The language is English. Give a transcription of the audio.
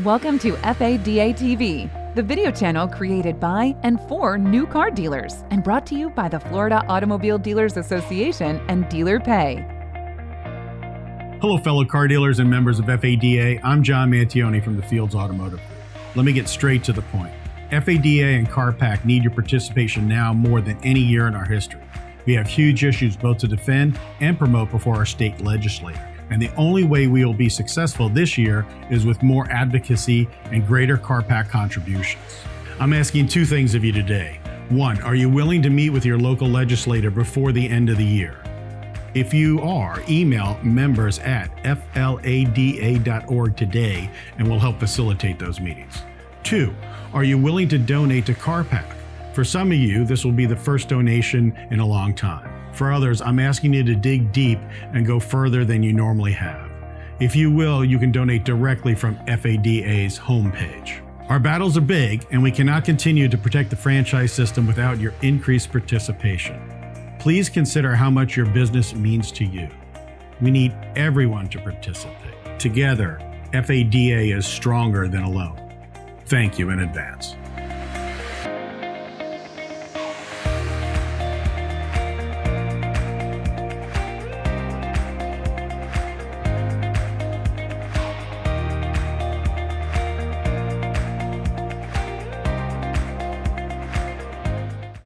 Welcome to FADA TV, the video channel created by and for new car dealers and brought to you by the Florida Automobile Dealers Association and Dealer Pay. Hello, fellow car dealers and members of FADA. I'm John Mantione from the Fields Automotive Group. Let me get straight to the point. FADA and CAR-PAC need your participation now more than any year in our history. We have huge issues both to defend and promote before our state legislature. And the only way we will be successful this year is with more advocacy and greater CAR-PAC contributions. I'm asking two things of you today. One, are you willing to meet with your local legislator before the end of the year? If you are, email members at flada.org today and we'll help facilitate those meetings. Two, are you willing to donate to CAR-PAC? For some of you, this will be the first donation in a long time. For others, I'm asking you to dig deep and go further than you normally have. If you will, you can donate directly from FADA's homepage. Our battles are big, and we cannot continue to protect the franchise system without your increased participation. Please consider how much your business means to you. We need everyone to participate. Together, FADA is stronger than alone. Thank you in advance.